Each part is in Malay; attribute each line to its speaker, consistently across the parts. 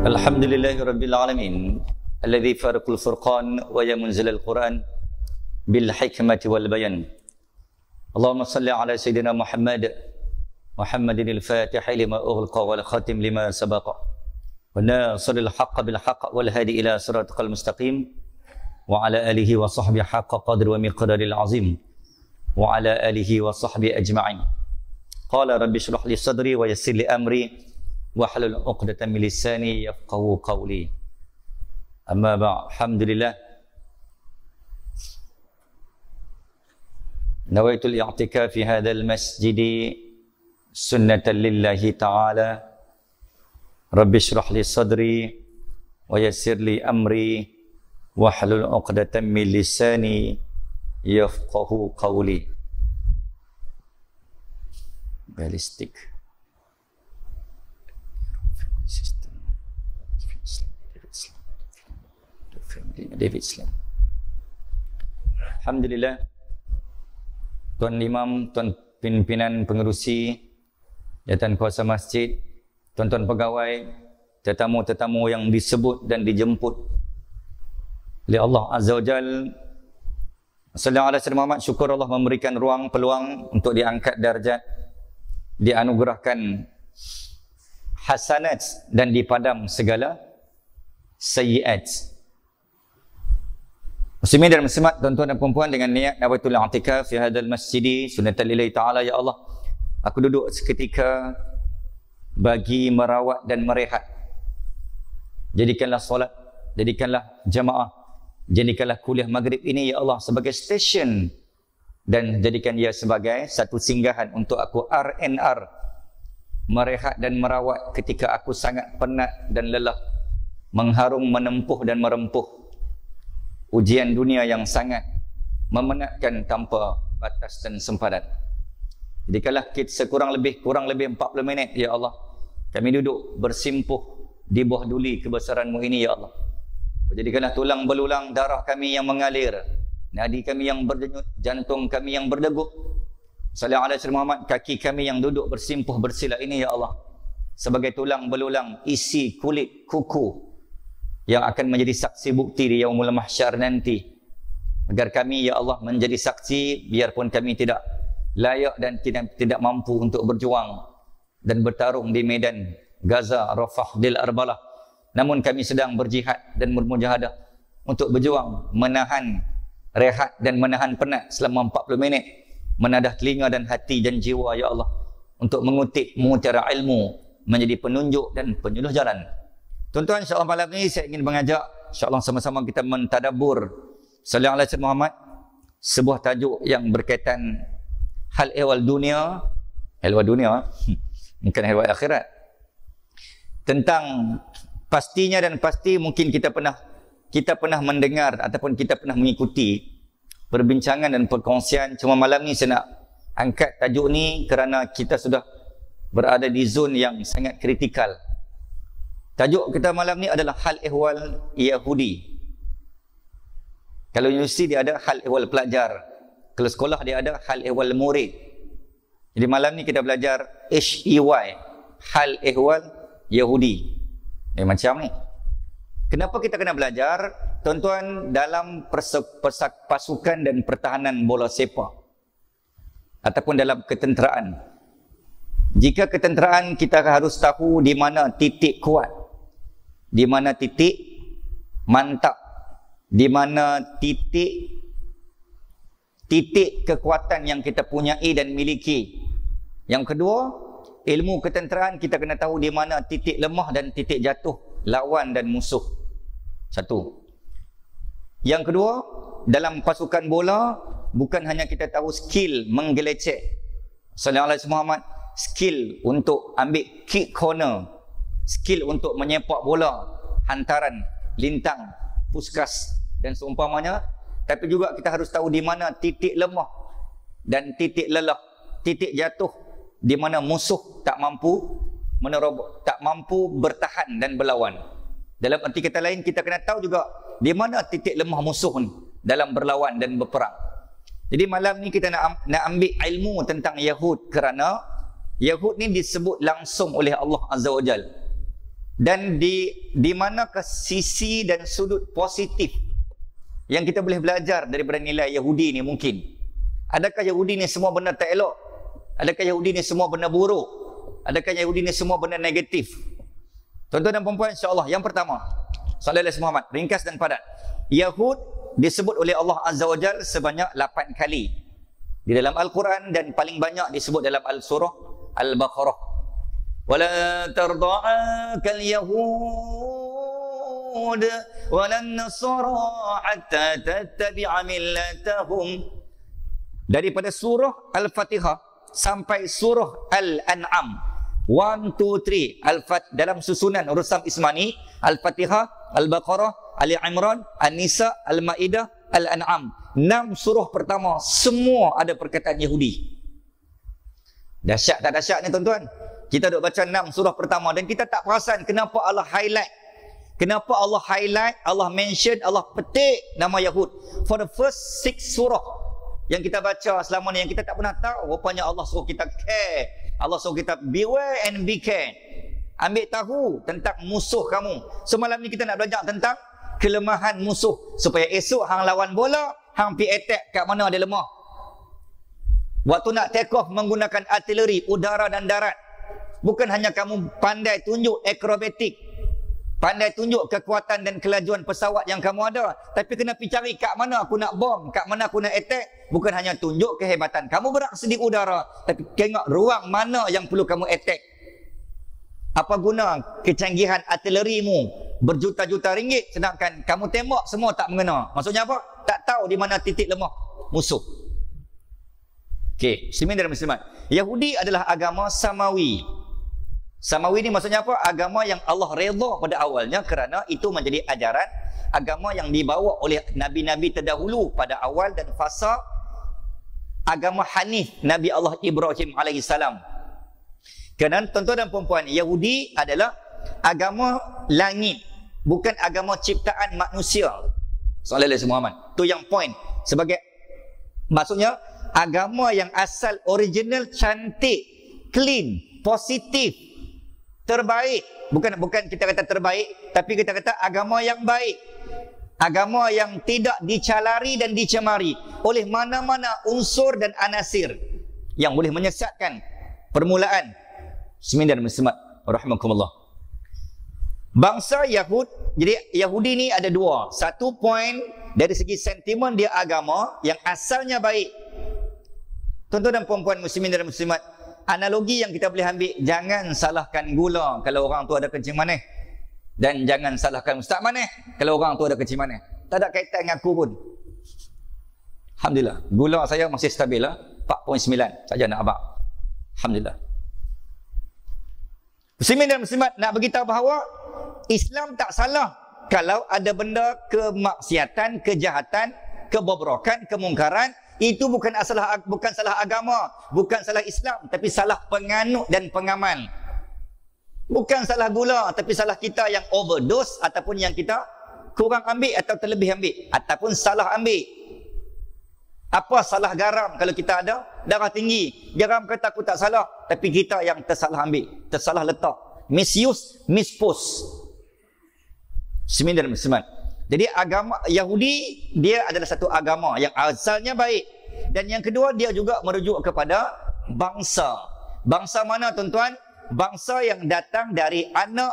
Speaker 1: Alhamdulillahirabbil alamin alladzi faraqal furqan wa munzilal quran bil hikmati wal bayan. Allahumma salli ala sayyidina Muhammadin al-fatih lima ughliqa wal khatim lima sabaqa wa nasiril haqq bil haqq wal hadi ila siratal mustaqim wa ala alihi wa sahbihi haqqa qadri wa miqdaril azim wa ala alihi wa sahbihi ajma'in. Qala rabbi shrah li sadri wa yassir li amri wahlul 'uqdatam min lisani yafqahu qawli. Amma ba'd. Alhamdulillah. Nawaitul i'tikaf fi hadzal masjid sunnatan lillahi ta'ala. Rabbi shrah li sadri wa yassir li amri wahlul 'uqdatam min lisani yafqahu qawli. Ballistic David Islam. Alhamdulillah, Tuan Imam, Tuan Pimpinan Pengerusi, Jawatan Kuasa Masjid, tuan-tuan pegawai, tetamu-tetamu yang disebut dan dijemput oleh Allah Azza wa Jal. Sallallahu alaihi wasallam, syukur Allah memberikan ruang peluang untuk diangkat darjat, dianugerahkan hasanat dan dipadam segala sayyiat. Muslimin dan muslimat, tuan-tuan dan puan-puan, dengan niat nawaitul i'tikaf fi hadzal masjid sunnatan lillahi ta'ala. Ya Allah, aku duduk seketika bagi merawat dan merehat. Jadikanlah solat, jadikanlah jamaah, jadikanlah kuliah maghrib ini ya Allah sebagai stesen, dan jadikan ia sebagai satu singgahan untuk aku RNR, merehat dan merawat ketika aku sangat penat dan lelah mengharung, menempuh dan merempuh ujian dunia yang sangat memenatkan tanpa batas dan sempadan. Jadikanlah kita kurang lebih 40 minit ya Allah, kami duduk bersimpuh di bawah duli kebesaran-Mu ini ya Allah. Jadikanlah tulang belulang darah kami yang mengalir, nadi kami yang berdenyut, jantung kami yang berdegup, sallallahu alaihi wasallam, kaki kami yang duduk bersimpuh bersila ini ya Allah sebagai tulang belulang isi kulit kuku yang akan menjadi saksi bukti di yaumul mahsyar nanti, agar kami ya Allah menjadi saksi biarpun kami tidak layak dan tidak mampu untuk berjuang dan bertarung di medan Gaza, Rafah, Dil Arbalah, namun kami sedang berjihad dan bermujahadah untuk berjuang, menahan rehat dan menahan penat selama 40 minit, menadah telinga dan hati dan jiwa ya Allah untuk mengutip mutiara ilmu menjadi penunjuk dan penyuluh jalan. Tuan-tuan, insyaAllah malam ini saya ingin mengajak, insyaAllah sama-sama kita mentadabbur sallallahu alaihi wasallam Muhammad, sebuah tajuk yang berkaitan hal ehwal dunia, bukan ehwal akhirat. Tentang pastinya dan pasti mungkin kita pernah mendengar ataupun kita pernah mengikuti perbincangan dan perkongsian. Cuma malam ni saya nak angkat tajuk ni kerana kita sudah berada di zon yang sangat kritikal. Tajuk kita malam ni adalah hal ehwal Yahudi. Kalau universiti dia ada hal ehwal pelajar, kalau sekolah dia ada hal ehwal murid. Jadi malam ni kita belajar HEY, hal ehwal Yahudi. Macam ni. Kenapa kita kena belajar? Tuan-tuan, dalam pasukan dan pertahanan bola sepak ataupun dalam ketenteraan, jika ketenteraan, kita harus tahu di mana titik kuat, di mana titik mantap, di mana titik kekuatan yang kita punyai dan miliki. Yang kedua, ilmu ketenteraan kita kena tahu di mana titik lemah dan titik jatuh lawan dan musuh. Satu. Yang kedua, dalam pasukan bola bukan hanya kita tahu skill menggelecek, sallallahu alaihi wasallam, skill untuk ambil kick corner, skill untuk menyepak bola, hantaran, lintang, puskas dan seumpamanya, tapi juga kita harus tahu di mana titik lemah dan titik lelah, titik jatuh di mana musuh tak mampu menerobos, tak mampu bertahan dan berlawan. Dalam arti kata lain, kita kena tahu juga di mana titik lemah musuh dalam berlawan dan berperang. Jadi malam ni kita nak ambil ilmu tentang Yahud, kerana Yahud ni disebut langsung oleh Allah Azza wa Jal. Dan di manakah sisi dan sudut positif yang kita boleh belajar daripada nilai Yahudi ni mungkin? Adakah Yahudi ni semua benda tak elok? Adakah Yahudi ni semua benda buruk? Adakah Yahudi ni semua benda negatif? Tuan-tuan dan puan-puan, insya-Allah, yang pertama, sallallahu alaihi Muhammad, ringkas dan padat. Yahud disebut oleh Allah Azza wa Jalla sebanyak 8 kali di dalam Al-Quran, dan paling banyak disebut dalam Al-Surah Al-Baqarah. وَلَا تَرْضَعَكَ الْيَهُودَ وَلَا النَّصَارَى حَتَّى تَتَّبِعَ مِلَّتَهُمْ. Daripada surah Al-Fatihah sampai surah Al-An'am, 1, 2, 3, dalam susunan urusan Ismani, Al-Fatihah, Al-Baqarah, Ali Imran, An-Nisa, Al-Ma'idah, Al-An'am. 6 surah pertama semua ada perkataan Yahudi. Dahsyat tak dahsyat ni tuan-tuan? Kita duk baca 6 surah pertama dan kita tak perasan kenapa Allah highlight. Kenapa Allah highlight, Allah mention, Allah petik nama Yahud. For the first 6 surah yang kita baca selama ni, yang kita tak pernah tahu, rupanya Allah suruh kita care. Allah suruh kita beware and be care. Ambil tahu tentang musuh kamu. Semalam ni kita nak belajar tentang kelemahan musuh, supaya esok hang lawan bola, hang pi attack kat mana ada lemah. Waktu nak take off menggunakan artileri udara dan darat, bukan hanya kamu pandai tunjuk akrobatik, pandai tunjuk kekuatan dan kelajuan pesawat yang kamu ada, tapi kena pergi cari kat mana aku nak bom, kat mana aku nak attack. Bukan hanya tunjuk kehebatan kamu beraksi di udara, tapi tengok ruang mana yang perlu kamu attack. Apa guna kecanggihan artilerimu berjuta-juta ringgit sedangkan kamu tembak semua tak mengena? Maksudnya apa? Tak tahu di mana titik lemah musuh. Okey, muslimin dan muslimat, Yahudi adalah agama samawi. Samawi ni maksudnya apa? Agama yang Allah redha pada awalnya kerana itu menjadi ajaran agama yang dibawa oleh nabi-nabi terdahulu pada awal dan fasa agama Hanif Nabi Allah Ibrahim alaihissalam. Kerana tuan-tuan dan puan-puan, Yahudi adalah agama langit, bukan agama ciptaan manusia. Sallallahu alaihi Muhammad. Tu yang point. Sebagai maksudnya agama yang asal original cantik, clean, positif, terbaik. Bukan kita kata terbaik, tapi kita kata agama yang baik. Agama yang tidak dicalari dan dicemari oleh mana-mana unsur dan anasir yang boleh menyesatkan permulaan. Bismillah dan muslimat rahimakumullah. Bangsa Yahud, jadi Yahudi ni ada dua. Satu point dari segi sentimen dia agama yang asalnya baik. Tuan-tuan dan puan-puan muslimin dan muslimat, analogi yang kita boleh ambil, jangan salahkan gula kalau orang tu ada kencing manis, dan jangan salahkan ustaz manis kalau orang tu ada kencing manis. Tak ada kaitan dengan aku pun. Alhamdulillah, gula saya masih stabil lah, 4.9 saja nak abang. Alhamdulillah. Muslimin dan muslimat, nak beritahu bahawa Islam tak salah kalau ada benda kemaksiatan, kejahatan, kebobrokan, kemungkaran. Itu bukan salah agama, bukan salah Islam, tapi salah penganut dan pengamal. Bukan salah gula, tapi salah kita yang overdose, ataupun yang kita kurang ambil atau terlebih ambil, ataupun salah ambil. Apa salah garam kalau kita ada darah tinggi? Garam kata aku tak salah, tapi kita yang tersalah ambil, tersalah letak, misuse, mispose. Sembilan dan muslimat. Jadi agama Yahudi dia adalah satu agama yang asalnya baik, dan yang kedua dia juga merujuk kepada bangsa. Bangsa mana tuan-tuan? Bangsa yang datang dari anak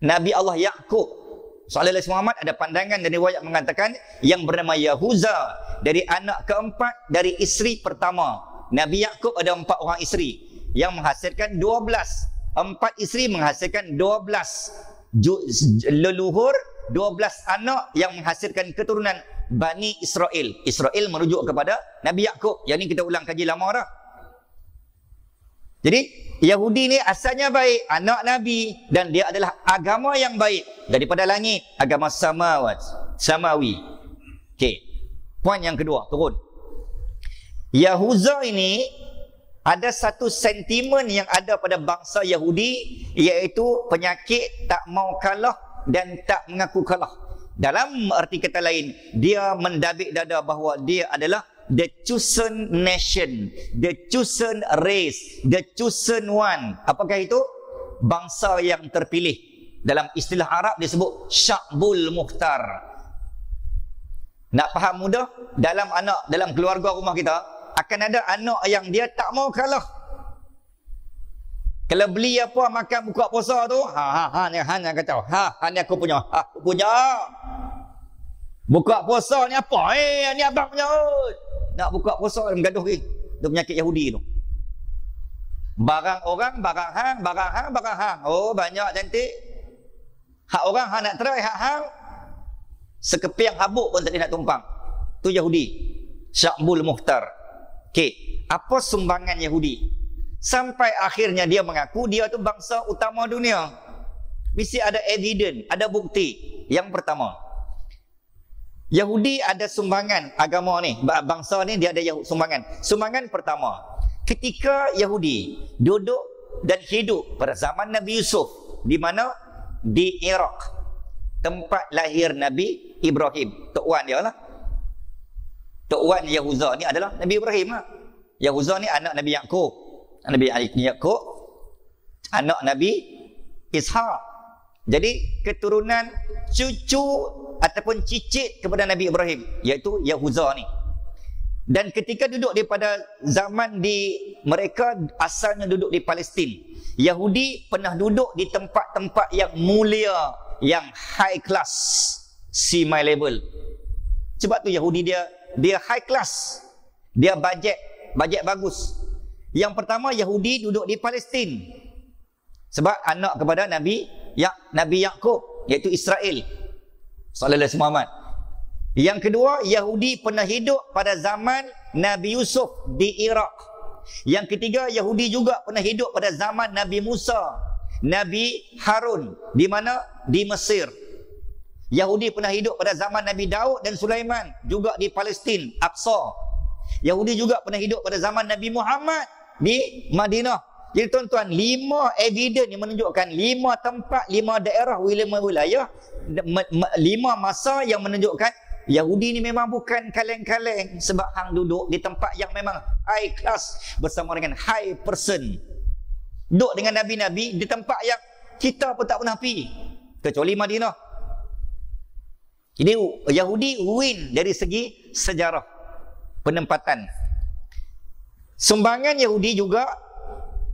Speaker 1: Nabi Allah Yaqub. Sallallahu alaihi Muhammad ada pandangan dan riwayat mengatakan yang bernama Yahuza dari anak keempat dari isteri pertama. Nabi Yaqub ada 4 orang isteri yang menghasilkan 12. 4 isteri menghasilkan 12 leluhur, 12 anak yang menghasilkan keturunan Bani Israel. Israel merujuk kepada Nabi Yaqub. Yang ni kita ulang kaji lama dah. Jadi Yahudi ni asalnya baik, anak Nabi, dan dia adalah agama yang baik daripada langit, agama samawi. Okey. Poin yang kedua, turun. Yahuza ini ada satu sentimen yang ada pada bangsa Yahudi, iaitu penyakit tak mau kalah dan tak mengaku kalah. Dalam arti kata lain, dia mendabik dada bahawa dia adalah the chosen nation, the chosen race, the chosen one. Apakah itu? bangsa yang terpilih. Dalam istilah Arab disebut Sya'bul Mukhtar. Nak faham mudah? Dalam keluarga rumah kita akan ada anak yang dia tak mau kalah. Kalau beli apa makan buka puasa tu, ni kata, ni aku punya, aku punya. Buka puasa ni apa? Ni abang punya. Nak buka puasa gaduh ke. Itu penyakit Yahudi tu. Barang orang, barang hang, barang hang, barang hang. Oh, banyak cantik. Hak orang hang nak try, hak hang sekepiang habuk pun tak nak tumpang. Tu Yahudi. Sya'bul Mukhtar. Okey, apa sumbangan Yahudi? Sampai akhirnya dia mengaku dia tu bangsa utama dunia. Mesti ada evidence, ada bukti. Yang pertama, Yahudi ada sumbangan agama ni, bangsa ni dia ada sumbangan. Sumbangan pertama, ketika Yahudi duduk dan hidup pada zaman Nabi Yusuf, di mana? Di Iraq, tempat lahir Nabi Ibrahim. Tok Wan dia lah. Tok Wan Yahuza ni adalah Nabi Ibrahim lah. Yahuza ni anak Nabi Yaqub. Nabi Yaqub anak Nabi Ishaq. Jadi keturunan cucu ataupun cicit kepada Nabi Ibrahim, iaitu Yahuza ni. Dan ketika duduk pada zaman mereka asalnya duduk di Palestin. Yahudi pernah duduk di tempat-tempat yang mulia, yang high class, see my level. Sebab tu Yahudi dia high class. Dia bajet bagus. Yang pertama, Yahudi duduk di Palestin. Sebab anak kepada Nabi Yaqub, iaitu Israel. Sallallahu alaihi Muhammad. Yang kedua, Yahudi pernah hidup pada zaman Nabi Yusuf di Iraq. Yang ketiga, Yahudi juga pernah hidup pada zaman Nabi Musa, Nabi Harun. Di mana? Di Mesir. Yahudi pernah hidup pada zaman Nabi Daud dan Sulaiman, juga di Palestin, Aqsa. Yahudi juga pernah hidup pada zaman Nabi Muhammad di Madinah. Jadi tuan-tuan, 5 evidence yang menunjukkan 5 tempat, 5 daerah, 5 wilayah, 5 masa yang menunjukkan Yahudi ni memang bukan kaleng-kaleng, sebab hang duduk di tempat yang memang high class bersama dengan high person. Duduk dengan Nabi-Nabi di tempat yang kita pun tak pernah pergi, kecuali Madinah. Jadi Yahudi win dari segi sejarah penempatan. Sumbangan Yahudi juga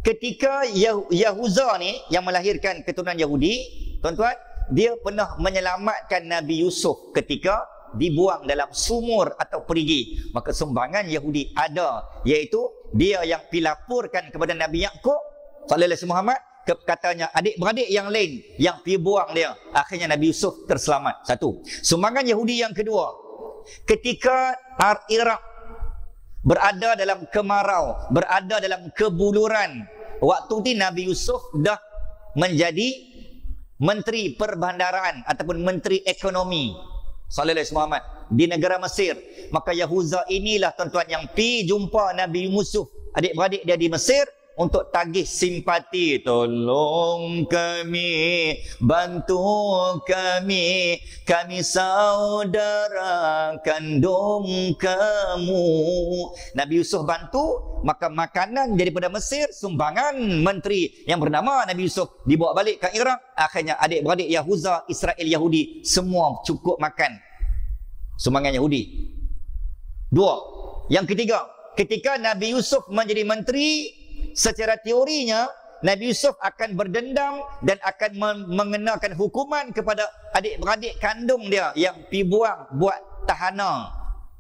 Speaker 1: ketika Yahuza ni yang melahirkan keturunan Yahudi, tuan-tuan, dia pernah menyelamatkan Nabi Yusuf ketika dibuang dalam sumur atau perigi. Maka sumbangan Yahudi ada, iaitu dia yang dilaporkan kepada Nabi Yaqub sallallahu alaihi Muhammad, katanya adik-beradik yang lain yang pergi buang dia, akhirnya Nabi Yusuf terselamat. Satu. Sumbangan Yahudi yang kedua, ketika Iraq berada dalam kemarau, berada dalam kebuluran, waktu itu Nabi Yusuf dah menjadi menteri perbandaran ataupun menteri ekonomi sallallahu alaihi Muhammad di negara Mesir. Maka Yahuza inilah tuan-tuan yang pi jumpa Nabi Yusuf, adik-beradik dia di Mesir, untuk tagih simpati. Tolong kami, bantu kami, kami saudara kandung kamu. Nabi Yusuf bantu, maka makanan daripada Mesir, sumbangan menteri yang bernama Nabi Yusuf, dibawa balik ke Iraq. Akhirnya adik-beradik Yahuza, Israel Yahudi, semua cukup makan. Sumbangan Yahudi. Dua. Yang ketiga, ketika Nabi Yusuf menjadi menteri, secara teorinya Nabi Yusuf akan berdendam dan akan mengenakan hukuman kepada adik-beradik kandung dia yang pi buat tahanan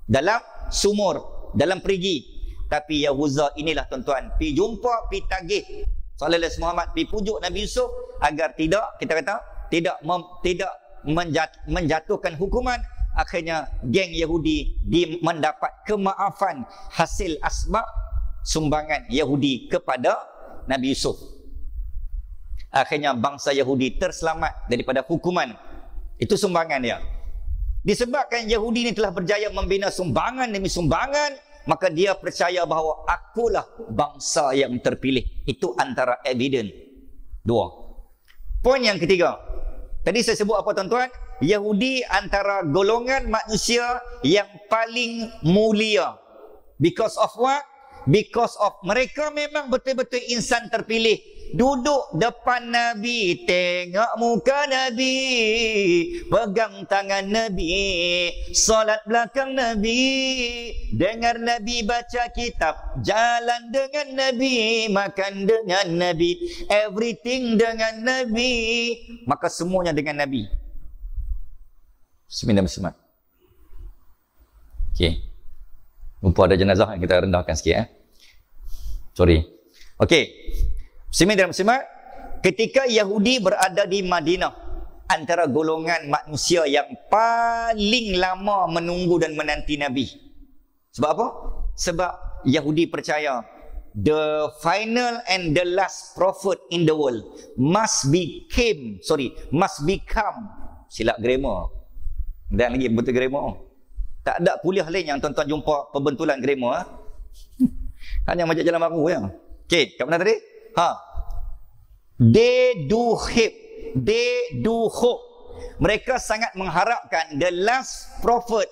Speaker 1: dalam sumur, dalam perigi. Tapi Yahuza inilah tuan-tuan pi jumpa, pi tagih sallallahu alaihi Muhammad, pi pujuk Nabi Yusuf agar tidak, kita kata, tidak menjatuhkan hukuman. Akhirnya geng Yahudi mendapat kemaafan hasil asbab sumbangan Yahudi kepada Nabi Yusuf. Akhirnya bangsa Yahudi terselamat daripada hukuman. Itu sumbangan dia. Disebabkan Yahudi ini telah berjaya membina sumbangan demi sumbangan, maka dia percaya bahawa akulah bangsa yang terpilih. Itu antara evidence. Dua. Poin yang ketiga. Tadi saya sebut apa tuan-tuan? Yahudi antara golongan manusia yang paling mulia. Because of what? Because of mereka memang betul-betul insan terpilih. duduk depan Nabi, tengok muka Nabi, pegang tangan Nabi, solat belakang Nabi, dengar Nabi baca kitab, jalan dengan Nabi, makan dengan Nabi, everything dengan Nabi, maka semuanya dengan Nabi. Bismillahirrahmanirrahim. Okey. Rupa ada jenazah yang kita rendahkan sikit Sorry. Okey. Bismillahirrahmanirrahim. Ketika Yahudi berada di Madinah, antara golongan manusia yang paling lama menunggu dan menanti Nabi. Sebab apa? Sebab Yahudi percaya the final and the last prophet in the world must become silap grammar. Dan lagi betul grammar. Tak ada kuliah lain yang tuan-tuan jumpa pembentulan grammar. Hanya macam jalan baru ya. Okey, kat mana tadi? They do hope. Mereka sangat mengharapkan the last prophet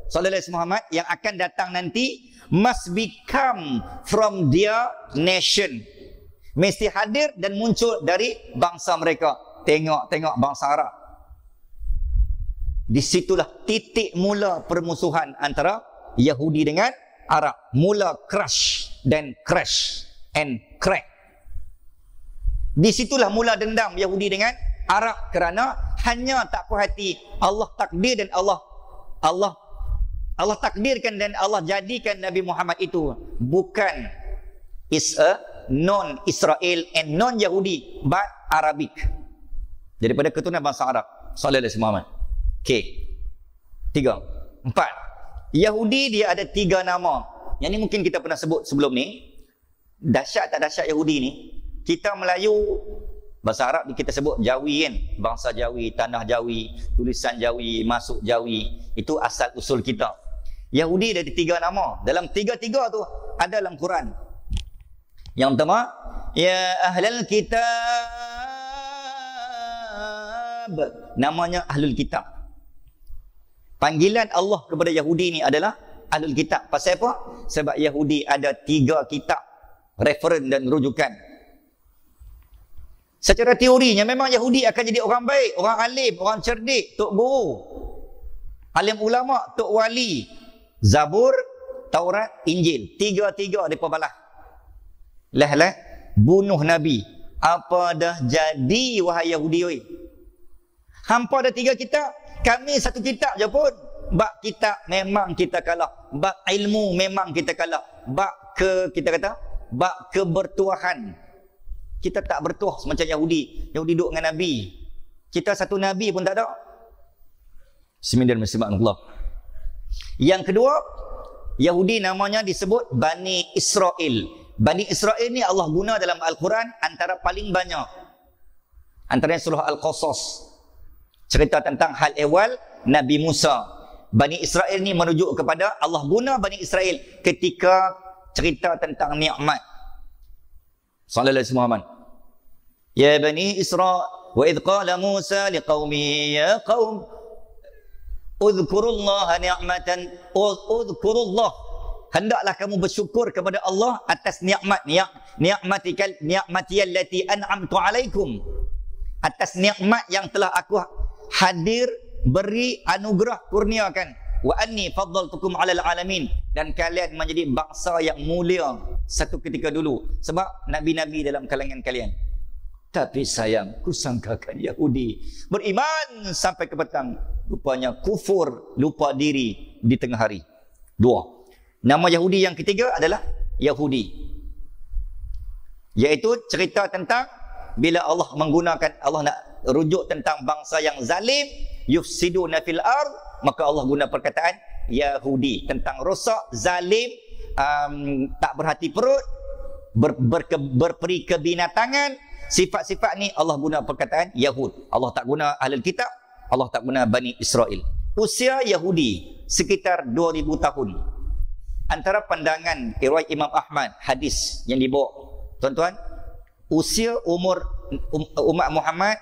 Speaker 1: sallallahu alaihi Muhammad yang akan datang nanti must become from their nation. Mesti hadir dan muncul dari bangsa mereka. Tengok bangsa Arab. Di situlah titik mula permusuhan antara Yahudi dengan Arab. Mula crash and crack. Di situlah mula dendam Yahudi dengan Arab kerana hanya tak puas hati Allah takdir dan Allah takdirkan dan Allah jadikan Nabi Muhammad itu bukan is a non-Israel and non-Yahudi but Arabic. Daripada keturunan bangsa Arab. Sallallahu alaihi wasallam. Okey. 3, 4. Yahudi dia ada 3 nama. Yang ni mungkin kita pernah sebut sebelum ni. Dahsyat tak dahsyat Yahudi ni? Kita Melayu, bahasa Arab kita sebut Jawi kan. Bangsa Jawi, tanah Jawi, tulisan Jawi, masuk Jawi. Itu asal usul kita. Yahudi ada 3 nama. Dalam 3 tu ada dalam Quran. Yang pertama, ya ahlul kitab. Namanya ahlul kitab. Panggilan Allah kepada Yahudi ni adalah ahlul kitab. Pasal apa? Sebab Yahudi ada 3 kitab referen dan rujukan. Secara teorinya memang Yahudi akan jadi orang baik, orang alim, orang cerdik, tok guru, alim ulama, tok wali. Zabur, Taurat, Injil, 3 mereka balas. Lah bunuh Nabi. Apa dah jadi wahai Yahudi oi? Hampa ada 3 kitab, kami 1 kitab je pun. Bab kitab memang kita kalah. Bab ilmu memang kita kalah. Bab kebertuahan. Kita tak bertuah macam Yahudi. Yahudi duduk dengan Nabi. Kita 1 Nabi pun tak ada. Bismillahirrahmanirrahim. Yang kedua, Yahudi namanya disebut Bani Israel. Bani Israel ni Allah guna dalam Al-Quran antara paling banyak. Antaranya surah Al-Qasas. Cerita tentang hal ehwal Nabi Musa. Bani Israel ni merujuk kepada Allah guna Bani Israel ketika cerita tentang nikmat. Sallallahu alaihi wasallam. Ya Bani Israel, wa idh qala Musa liqaumihi ya qaum udhkurullaha ni'matan udhkurullah. Hendaklah kamu bersyukur kepada Allah atas nikmat ni'mati allati an'amtu alaikum. Atas nikmat yang telah aku hadir, beri, anugerah, kurniakan. Wa anni faddaltukum 'alal alamin, dan kalian menjadi bangsa yang mulia satu ketika dulu sebab nabi-nabi dalam kalangan kalian. Tapi sayang, kusangkakan Yahudi beriman sampai ke petang, rupanya kufur, lupa diri di tengah hari. 2. Nama Yahudi yang ketiga adalah Yahudi, iaitu cerita tentang bila Allah menggunakan, Allah nak rujuk tentang bangsa yang zalim, yufsiduna fil ard, maka Allah guna perkataan Yahudi tentang rosak, zalim, tak berhati perut, berperi kebinatangan. Sifat-sifat ni Allah guna perkataan Yahud. Allah tak guna ahlul kitab, Allah tak guna Bani Israel. Usia Yahudi sekitar 2000 tahun. Antara pandangan riwayat Imam Ahmad, hadis yang dibawa, tuan-tuan, usia umur umat Muhammad,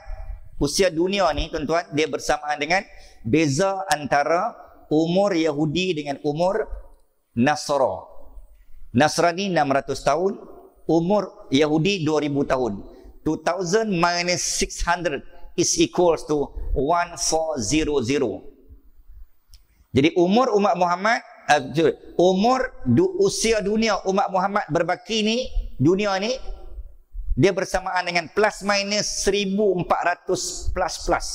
Speaker 1: usia dunia ni tuan-tuan, dia bersamaan dengan beza antara umur Yahudi dengan umur Nasrani 600 tahun, umur Yahudi 2000 tahun. 2000 minus 600 is equals to 1400. Jadi umur umat Muhammad, usia dunia umat Muhammad berbaki ni, dunia ni, dia bersamaan dengan plus minus 1400 plus.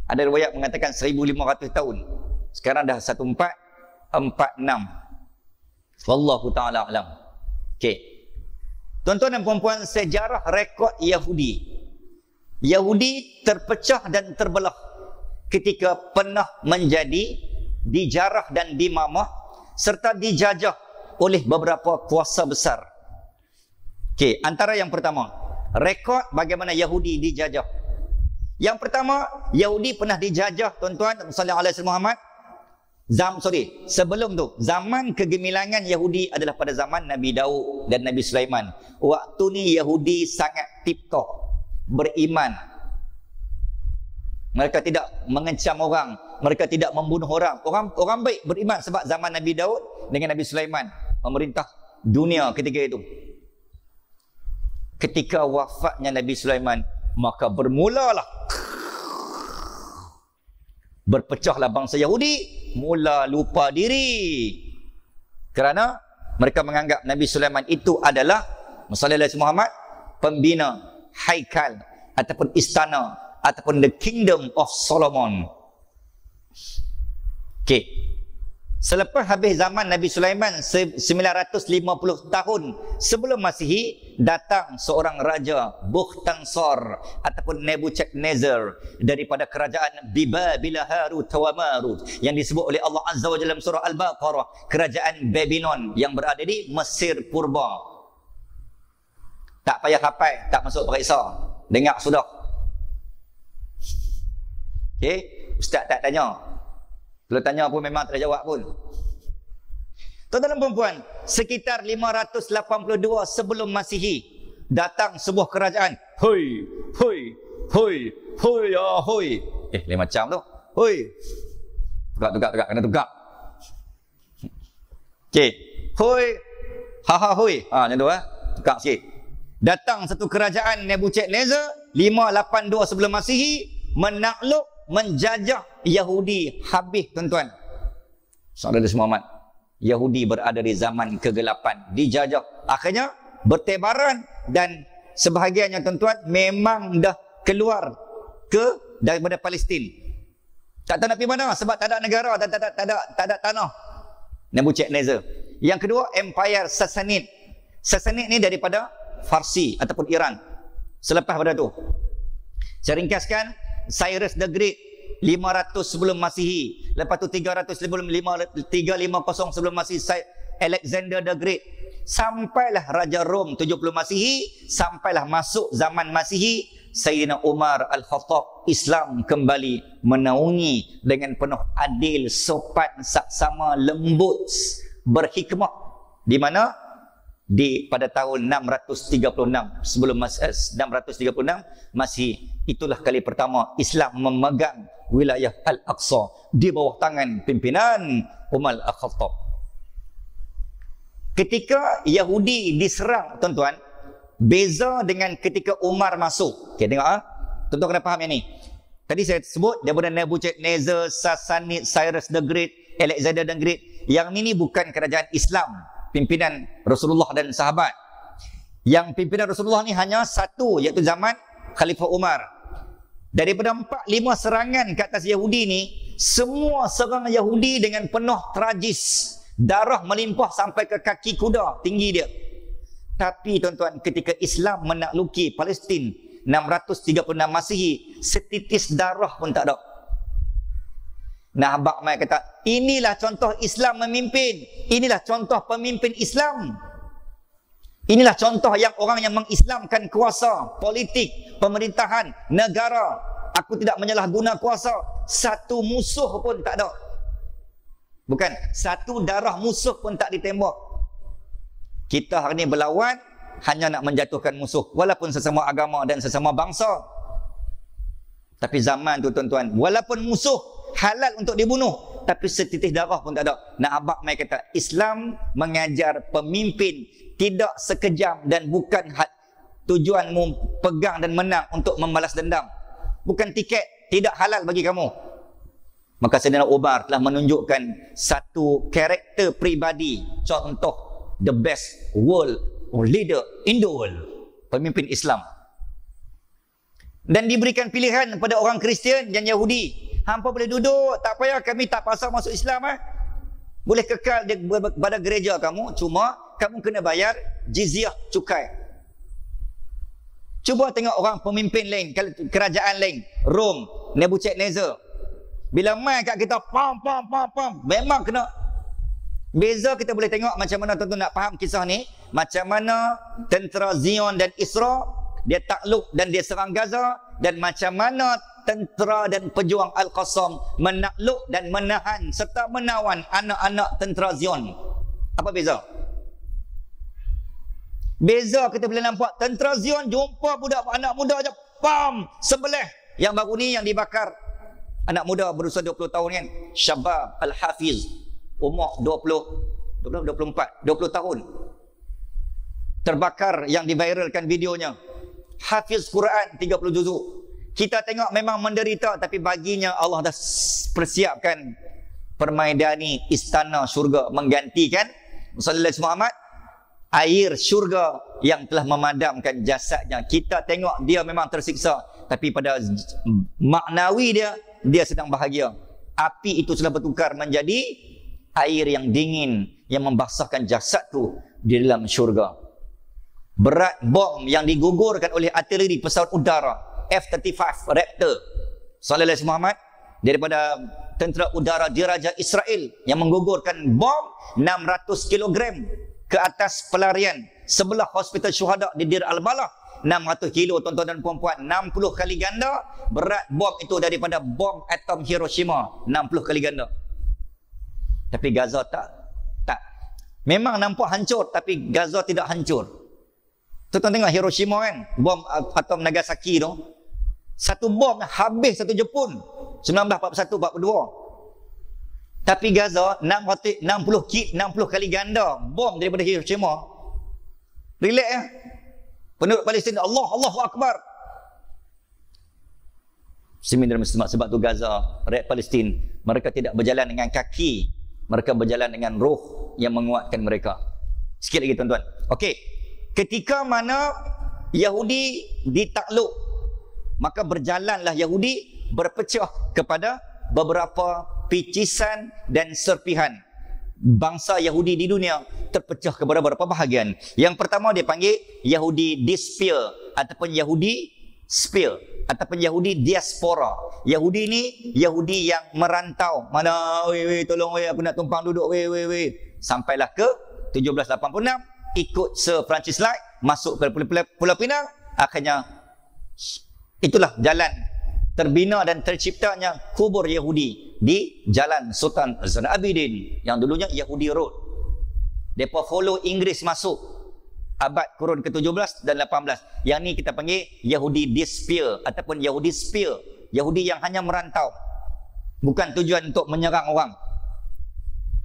Speaker 1: Ada riwayat mengatakan 1500 tahun. Sekarang dah 1446. Wallahu ta'ala alam. Okey. Tuan-tuan dan puan-puan, sejarah rekod Yahudi. Yahudi terpecah dan terbelah ketika pernah menjadi dijarah dan dimamah serta dijajah oleh beberapa kuasa besar. Okey, antara yang pertama, rekod bagaimana Yahudi dijajah. Yang pertama, Yahudi pernah dijajah, tuan-tuan, sallallahu alaihi wasallam Muhammad. Sebelum tu, zaman kegemilangan Yahudi adalah pada zaman Nabi Daud dan Nabi Sulaiman. Waktu ni Yahudi sangat tip-top, beriman. Mereka tidak mengecam orang, mereka tidak membunuh orang. Orang baik beriman sebab zaman Nabi Daud dengan Nabi Sulaiman memerintah dunia ketika itu. Ketika wafatnya Nabi Sulaiman, maka bermulalah berpecahlah bangsa Yahudi, mula lupa diri. Kerana mereka menganggap Nabi Sulaiman itu adalah Sallallahu Muhammad, pembina haikal ataupun istana ataupun the kingdom of Solomon. Okey. Selepas habis zaman Nabi Sulaiman 950 tahun sebelum Masihi, datang seorang raja Bukhtansar ataupun Nebuchadnezzar daripada kerajaan Bibabil Harut wa Marut yang disebut oleh Allah Azza wa Jalla dalam surah Al-Baqarah, kerajaan Babylon yang berada di Mesir purba. Tak payah hafal, tak masuk periksa, dengar sudah. Okey, ustaz tak tanya. Kalau tanya pun memang tak ada jawab pun. Tuan-tuan dan puan-puan, sekitar 582 sebelum Masihi, datang sebuah kerajaan. Hoi, hoi, hoi, hoi, ya hoi. Lain macam tu. Hoi. Tegak, kena tegak. Okey. Hoi, ha hoi. Macam tu tegak sikit. Datang satu kerajaan Nebuchadnezzar 582 sebelum Masihi, menakluk, menjajah Yahudi habis, tuan-tuan. Saudara Muhammad, Yahudi berada di zaman kegelapan, dijajah. Akhirnya bertebaran dan sebahagiannya, tuan-tuan, memang dah keluar daripada Palestin. Tak tahu nak pergi mana sebab tak ada negara, tak ada tanah. Nebuchadnezzar. Yang kedua, Empire Sassanid. Sassanid ni daripada Farsi ataupun Iran. Selepas pada tu, saya ringkaskan, Cyrus the Great 500 sebelum Masihi. Lepas tu 300 sebelum 350 sebelum Masihi, Alexander the Great. Sampailah Raja Rom 70 Masihi, sampailah masuk zaman Masihi, Sayyidina Umar Al-Khattab. Islam kembali menaungi dengan penuh adil, sopan, saksama, lembut, berhikmah. Di mana? Pada tahun 636 sebelum 636 Masihi. Itulah kali pertama Islam memegang wilayah Al-Aqsa di bawah tangan pimpinan Umar Al-Khattab. Ketika Yahudi diserang, tuan-tuan, beza dengan ketika Umar masuk. Okey, tengok tuan-tuan kena faham yang ni. Tadi saya sebut daripada Nebuchadnezzar, Sassanid, Cyrus the Great, Alexander the Great. Yang ni bukan kerajaan Islam, pimpinan Rasulullah dan sahabat. Yang pimpinan Rasulullah ni hanya satu, iaitu zaman Khalifah Umar. Daripada 4-5 serangan ke atas Yahudi ni, semua serang Yahudi dengan penuh tragis. Darah melimpah sampai ke kaki kuda, tinggi dia. Tapi tuan-tuan, ketika Islam menakluki Palestin 636 Masihi, setitis darah pun tak ada. Nah, Abang Mai kata, inilah contoh Islam memimpin. Inilah contoh pemimpin Islam. Inilah contoh yang orang yang mengislamkan kuasa, politik, pemerintahan, negara. Aku tidak menyalahguna kuasa. Satu musuh pun tak ada. Bukan, satu darah musuh pun tak ditembak. Kita hari ini berlawan hanya nak menjatuhkan musuh, walaupun sesama agama dan sesama bangsa. Tapi zaman tu, tuan-tuan, walaupun musuh halal untuk dibunuh, tapi setitik darah pun tak ada. Nak abang mai kata, Islam mengajar pemimpin tidak sekejam dan bukan tujuanmu pegang dan menang untuk membalas dendam. Bukan tiket, tidak halal bagi kamu. Maka Sayyidina Umar telah menunjukkan satu karakter pribadi, contoh the best world leader in the world, pemimpin Islam. Dan diberikan pilihan kepada orang Kristian dan Yahudi. Hampa boleh duduk, tak payah, kami tak pasal masuk Islam. Boleh kekal pada gereja kamu, cuma kamu kena bayar jizyah, cukai. Cuba tengok orang pemimpin lain, kerajaan lain, Rom, Nebuchadnezzar. Bila main kat kita, pam, memang kena. Beza kita boleh tengok macam mana tuan-tuan nak faham kisah ni. Macam mana tentera Zion dan Isra dia takluk dan dia serang Gaza, dan macam mana tentera dan pejuang Al-Qassam menakluk dan menahan serta menawan anak-anak tentera Zion. Apa beza? Beza kita boleh nampak tentera Zion jumpa budak anak muda aja, pam, sebelah. Yang baru ni yang dibakar anak muda berusia 20 tahun kan, Syabab Al-Hafiz, umur 24, 20 tahun. Terbakar yang diviralkan videonya. Hafiz Quran 30 juzuk. Kita tengok memang menderita, tapi baginya Allah dah persiapkan permaidani istana syurga menggantikan sallallahu Muhammad air syurga yang telah memadamkan jasadnya. Kita tengok dia memang tersiksa, tapi pada maknawi dia sedang bahagia. Api itu sudah bertukar menjadi air yang dingin yang membasahkan jasad tu di dalam syurga. Berat bom yang digugurkan oleh artileri pesawat udara F-35 Raptor sallallahu Muhammad daripada tentera udara diraja Israel yang menggugurkan bom 600 kg ke atas pelarian sebelah hospital syuhada di Dir Al-Balah. 600 kilo tuan-tuan dan puan-puan, 60 kali ganda berat bom itu daripada bom atom Hiroshima, 60 kali ganda. Tapi Gaza tak. Memang nampak hancur, tapi Gaza tidak hancur. Tuan-tuan tengok Hiroshima kan, bom atom Nagasaki tu. Satu bom habis satu Jepun 1941-42. Tapi Gaza 60 kali ganda bom daripada Hiroshima. Relax ya. Penduduk Palestin Allahu Akbar. Sebab tu Gaza, rakyat Palestin, mereka tidak berjalan dengan kaki, mereka berjalan dengan roh yang menguatkan mereka. Sikit lagi tuan-tuan. Okey. Ketika mana Yahudi ditakluk, maka berjalanlah Yahudi berpecah kepada beberapa picisan dan serpihan. Bangsa Yahudi di dunia terpecah kepada beberapa bahagian. Yang pertama dia panggil Yahudi Diaspora ataupun Yahudi Spear ataupun Yahudi diaspora. Yahudi ni Yahudi yang merantau. Mana tolong aku nak tumpang duduk sampailah ke 1786 ikut Sir Francis Light masuk ke Pulau Pinang. Akhirnya itulah jalan terbina dan terciptanya kubur Yahudi di Jalan Sultan Zain Abidin yang dulunya Yahudi Road. Mereka follow Inggeris masuk abad kurun ke-17 dan 18. Yang ni kita panggil Yahudi Diaspora ataupun Yahudi Spear. Yahudi yang hanya merantau, bukan tujuan untuk menyerang orang.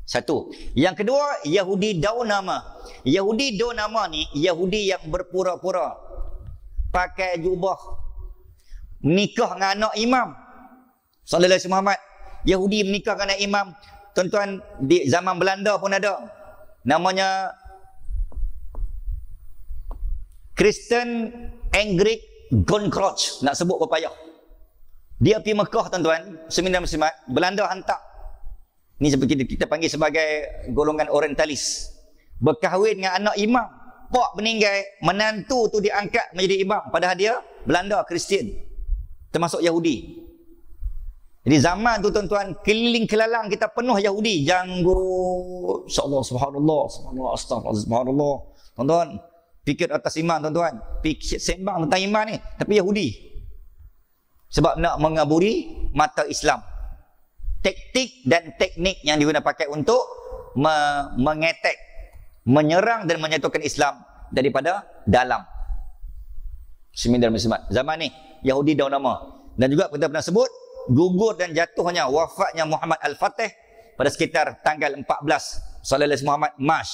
Speaker 1: Satu. Yang kedua, Yahudi Daunama. Yahudi Daunama ni Yahudi yang berpura-pura pakai jubah, menikah dengan anak imam sallallahu alaihi Muhammad. Yahudi menikah dengan anak imam. Tuan-tuan, di zaman Belanda pun ada. Namanya Kristen Engrik Goncroch. Nak sebut berapa payah. Dia pergi Mekah tuan-tuan, 1995, Belanda hantar. Ni seperti kita panggil sebagai golongan orientalis. Berkahwin dengan anak imam. Pak meninggal, menantu tu diangkat menjadi imam. Padahal dia Belanda, Kristian. Termasuk Yahudi. Jadi zaman tu tuan-tuan, keliling kelalang kita penuh Yahudi. Janggut. InsyaAllah, subhanallah, subhanallah, astagfirullah, subhanallah. Tuan-tuan, fikir atas iman tuan-tuan. Fikir sembang tentang iman ni. Tapi Yahudi. Sebab nak mengaburi mata Islam. Taktik dan teknik yang diguna pakai untuk mengetek, menyerang dan menyatukan Islam daripada dalam. Zaman ni Yahudi Daunama. Dan juga kita pernah sebut gugur dan jatuhnya wafatnya Muhammad Al-Fatih pada sekitar tanggal 14 sallallahu alaihi Muhammad Mac.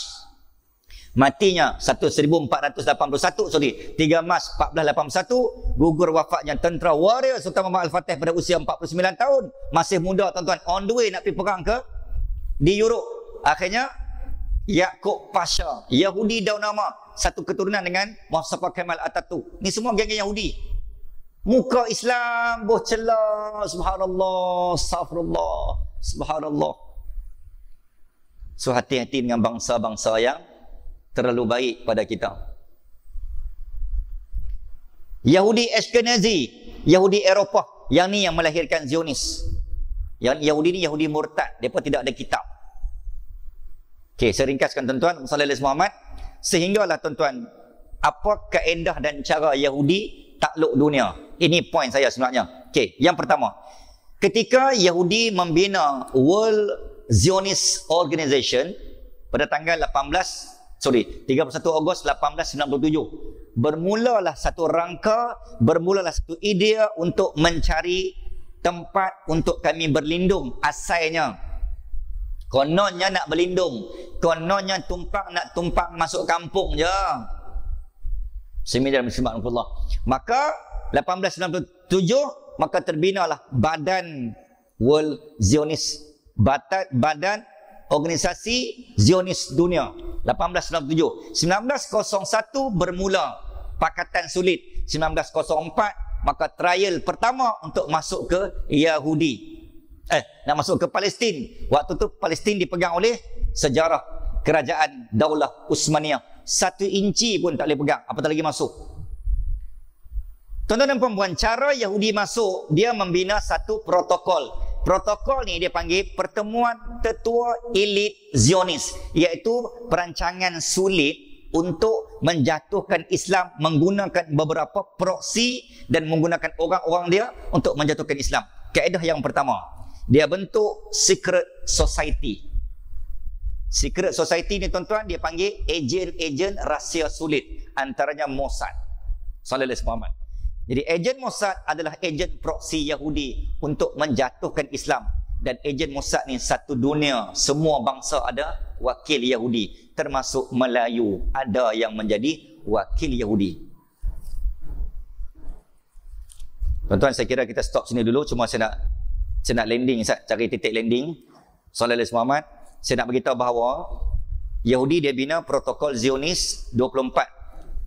Speaker 1: Matinya 1481 3 Mac 1481, gugur wafatnya tentera waria Sultan Muhammad Al-Fatih pada usia 49 tahun. Masih muda tuan-tuan, on the way nak pergi perang ke di Europe. Akhirnya Yaqub Pasha, Yahudi daun nama, satu keturunan dengan Mustafa Kemal Atatürk. Ni semua geng-geng Yahudi. Muka Islam boh celah, subhanallah, astagfirullah, subhanallah. So hati-hati dengan bangsa-bangsa yang terlalu baik pada kita. Yahudi Ashkenazi, Yahudi Eropah, yang ni yang melahirkan Zionis. Yang Yahudi ni Yahudi murtad, mereka tidak ada kitab. Okey, saya ringkaskan tuan-tuan, sallallahu alaihi Muhammad, sehinggalah tuan-tuan, apa kaedah dan cara Yahudi takluk dunia. Ini poin saya sebenarnya. Okey, yang pertama, ketika Yahudi membina World Zionist Organization pada tanggal 31 Ogos 1897, bermulalah satu rangka, bermulalah satu idea untuk mencari tempat untuk kami berlindung. Asalnya kononnya nak berlindung, kononnya nak tumpang masuk kampung je. Bismillahirrahmanirrahim. Maka 1897 maka terbinalah Badan World Zionist, Badan Organisasi Zionis Dunia. 1897. 1901 bermula Pakatan Sulit. 1904 maka trial pertama untuk masuk ke Yahudi. Nak masuk ke Palestin. Waktu tu Palestin dipegang oleh sejarah kerajaan Daulah Uthmaniyah. 1 inci pun tak boleh pegang, apatah lagi masuk. Tuan-tuan dan puan-puan, cara Yahudi masuk, dia membina satu protokol. Protokol ni dia panggil Pertemuan Tetua Elit Zionis, iaitu perancangan sulit untuk menjatuhkan Islam menggunakan beberapa proksi dan menggunakan orang-orang dia untuk menjatuhkan Islam. Kaedah yang pertama, dia bentuk secret society. Secret society ni tuan-tuan, dia panggil ejen-ejen rahsia sulit, antaranya Mossad. Sallallahu alaihi Muhammad. Jadi ejen Mossad adalah ejen proksi Yahudi untuk menjatuhkan Islam. Dan ejen Mossad ni satu dunia, semua bangsa ada wakil Yahudi, termasuk Melayu ada yang menjadi wakil Yahudi. Tuan-tuan, saya kira kita stop sini dulu. Cuma saya nak landing, cari titik landing. Sallallahu alaihi Muhammad. Saya nak beritahu bahawa Yahudi dia bina protokol Zionis 24.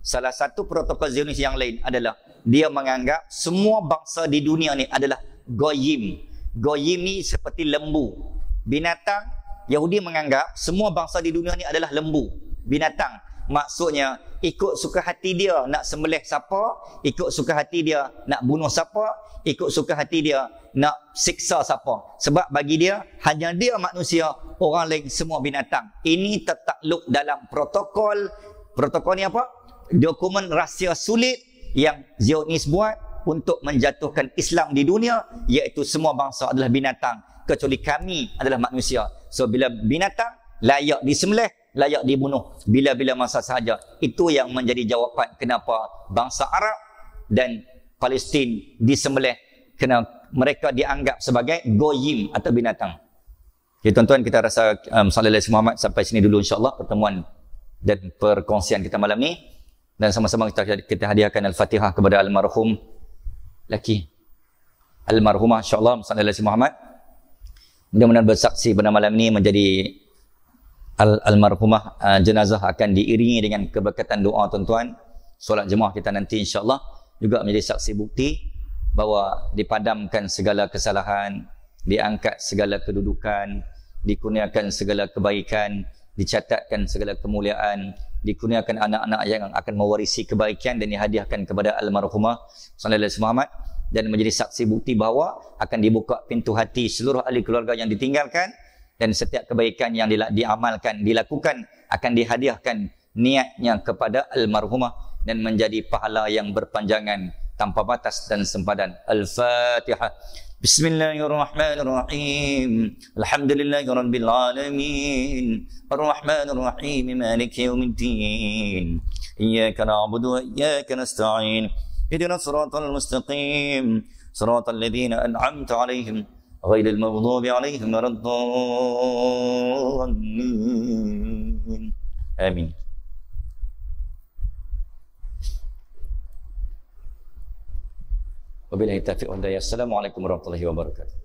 Speaker 1: Salah satu protokol Zionis yang lain adalah dia menganggap semua bangsa di dunia ni adalah goyim. Goyim ni seperti lembu, binatang. Yahudi menganggap semua bangsa di dunia ni adalah lembu, binatang. Maksudnya ikut suka hati dia nak sembelih siapa, ikut suka hati dia nak bunuh siapa, ikut suka hati dia nak siksa siapa. Sebab bagi dia, hanya dia manusia, orang lain semua binatang. Ini tertakluk dalam protokol. Protokol ni apa? Dokumen rahsia sulit yang Zionis buat untuk menjatuhkan Islam di dunia, iaitu semua bangsa adalah binatang kecuali kami adalah manusia. So bila binatang layak disembelih, layak dibunuh bila-bila masa sahaja. Itu yang menjadi jawapan kenapa bangsa Arab dan Palestin disembelih, kerana mereka dianggap sebagai goyim atau binatang. Okay, tuan-tuan, kita rasa sallallahu alaihi Muhammad sampai sini dulu insya-Allah pertemuan dan perkongsian kita malam ni, dan sama-sama kita hadiahkan Al-Fatihah kepada almarhum laki almarhumah insya-Allah sallallahu alaihi Muhammad. Mudah-mudahan bersaksi pada malam ini menjadi almarhumah, jenazah akan diiringi dengan keberkatan doa tuan-tuan. Solat jemaah kita nanti insya-Allah juga menjadi saksi bukti bahawa dipadamkan segala kesalahan, diangkat segala kedudukan, dikurniakan segala kebaikan, dicatatkan segala kemuliaan, dikurniakan anak-anak yang akan mewarisi kebaikan dan dihadiahkan kepada almarhumah sallallahu alaihi Muhammad, dan menjadi saksi bukti bahawa akan dibuka pintu hati seluruh ahli keluarga yang ditinggalkan, dan setiap kebaikan yang diamalkan, dilakukan akan dihadiahkan niatnya kepada almarhumah dan menjadi pahala yang berpanjangan tanpa batas dan sempadan. Al-Fatihah. Bismillahirrahmanirrahim. Alhamdulillahirabbil alamin. Arrahmanir rahim. Maliki yaumiddin. Iyyaka na'budu wa iyyaka nasta'in. Ihdinas siratal mustaqim. Siratal ladzina an'amta 'alaihim ghairil maghdubi 'alaihim waladdallin. Amin. Wabillahi taufiq wal hidayah. Assalamualaikum warahmatullahi wabarakatuh.